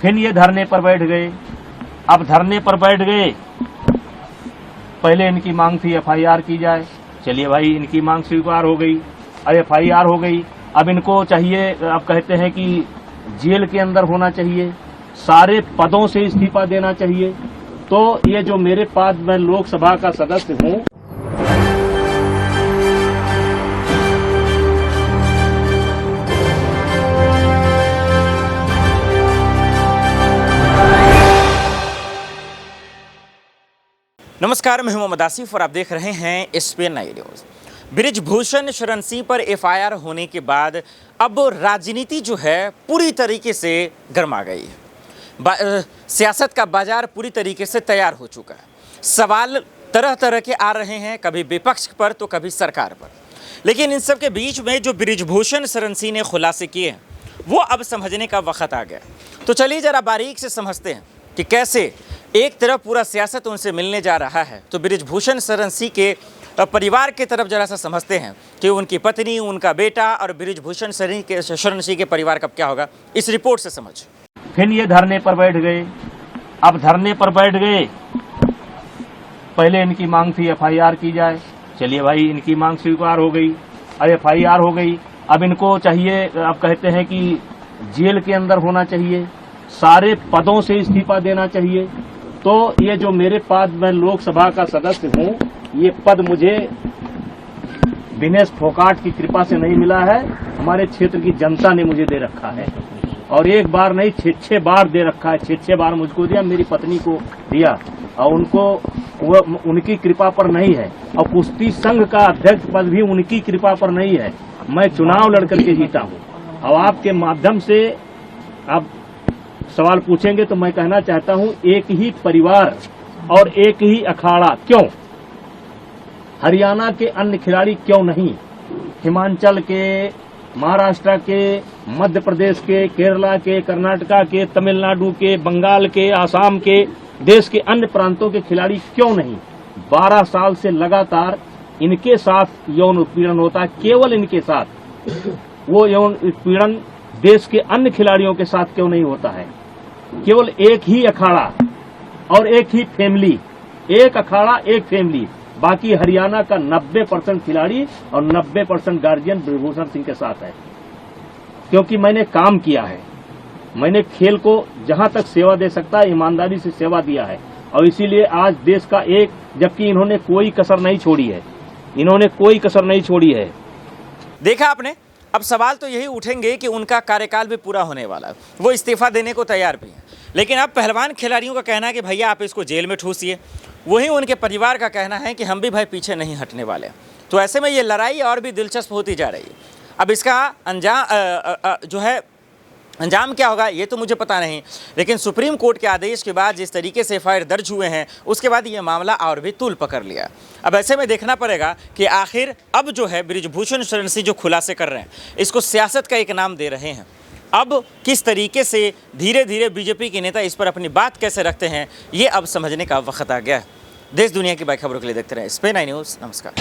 फिर ये धरने पर बैठ गए। अब धरने पर बैठ गए, पहले इनकी मांग थी एफआईआर की जाए। चलिए भाई, इनकी मांग स्वीकार हो गई, अब एफआईआर हो गई। अब इनको चाहिए, अब कहते हैं कि जेल के अंदर होना चाहिए, सारे पदों से इस्तीफा देना चाहिए। तो ये जो मेरे पास, मैं लोकसभा का सदस्य हूँ, नमस्कार, मैं हूं मोहम्मद आसिफ और आप देख रहे हैं SPN न्यूज़। बृजभूषण शरण सिंह पर एफआईआर होने के बाद अब राजनीति जो है पूरी तरीके से गर्मा गई है। सियासत का बाजार पूरी तरीके से तैयार हो चुका है। सवाल तरह तरह के आ रहे हैं, कभी विपक्ष पर तो कभी सरकार पर। लेकिन इन सब के बीच में जो बृजभूषण शरण सिंह ने खुलासे किए हैं वो अब समझने का वक्त आ गया। तो चलिए जरा बारीक से समझते हैं कि कैसे एक तरफ पूरा सियासत उनसे मिलने जा रहा है, तो बृजभूषण शरण सिंह के परिवार की तरफ जरा सा समझते हैं कि उनकी पत्नी, उनका बेटा और बृजभूषण शरण सिंह के परिवार का क्या होगा, इस रिपोर्ट से समझ। फिर ये धरने पर बैठ गए। अब धरने पर बैठ गए, पहले इनकी मांग थी एफआईआर की जाए। चलिए भाई, इनकी मांग स्वीकार हो गई, अब एफआईआर हो गई। अब इनको चाहिए, अब कहते हैं कि जेल के अंदर होना चाहिए, सारे पदों से इस्तीफा देना चाहिए। तो ये जो मेरे पास, मैं लोकसभा का सदस्य हूँ, ये पद मुझे दिनेश फोगाट की कृपा से नहीं मिला है, हमारे क्षेत्र की जनता ने मुझे दे रखा है। और एक बार नहीं, 6 बार दे रखा है। 6 बार मुझको दिया, मेरी पत्नी को दिया, और उनको उनकी कृपा पर नहीं है। और कुश्ती संघ का अध्यक्ष पद भी उनकी कृपा पर नहीं है। मैं चुनाव लड़कर के जीता हूँ। अब आपके माध्यम से आप सवाल पूछेंगे तो मैं कहना चाहता हूं, एक ही परिवार और एक ही अखाड़ा क्यों? हरियाणा के अन्य खिलाड़ी क्यों नहीं? हिमाचल के, महाराष्ट्र के, मध्य प्रदेश के, केरला के, कर्नाटका के, तमिलनाडु के, बंगाल के, आसाम के, देश के अन्य प्रांतों के खिलाड़ी क्यों नहीं? 12 साल से लगातार इनके साथ यौन उत्पीड़न होता है, केवल इनके साथ। वो यौन उत्पीड़न देश के अन्य खिलाड़ियों के साथ क्यों नहीं होता है? केवल एक ही अखाड़ा और एक ही फैमिली, एक अखाड़ा एक फैमिली। बाकी हरियाणा का 90% खिलाड़ी और 90% गार्जियन बृजभूषण सिंह के साथ है। क्योंकि मैंने काम किया है, मैंने खेल को जहां तक सेवा दे सकता है ईमानदारी से सेवा दिया है, और इसीलिए आज देश का एक, जबकि इन्होंने कोई कसर नहीं छोड़ी है, इन्होंने कोई कसर नहीं छोड़ी है। देखा आपने, अब सवाल तो यही उठेंगे कि उनका कार्यकाल भी पूरा होने वाला है, वो इस्तीफा देने को तैयार भी हैं। लेकिन अब पहलवान खिलाड़ियों का कहना है कि भैया आप इसको जेल में ठूसिए, वहीं उनके परिवार का कहना है कि हम भी भाई पीछे नहीं हटने वाले। तो ऐसे में ये लड़ाई और भी दिलचस्प होती जा रही है। अब इसका अंजाम क्या होगा ये तो मुझे पता नहीं, लेकिन सुप्रीम कोर्ट के आदेश के बाद जिस तरीके से एफआईआर दर्ज हुए हैं उसके बाद ये मामला और भी तूल पकड़ लिया। अब ऐसे में देखना पड़ेगा कि आखिर अब जो है बृजभूषण शरण सिंह जो खुलासे कर रहे हैं, इसको सियासत का एक नाम दे रहे हैं। अब किस तरीके से धीरे धीरे बीजेपी के नेता इस पर अपनी बात कैसे रखते हैं, ये अब समझने का वक्त आ गया है। देश दुनिया की बाकी खबरों के लिए देखते रहे SPN न्यूज़। नमस्कार।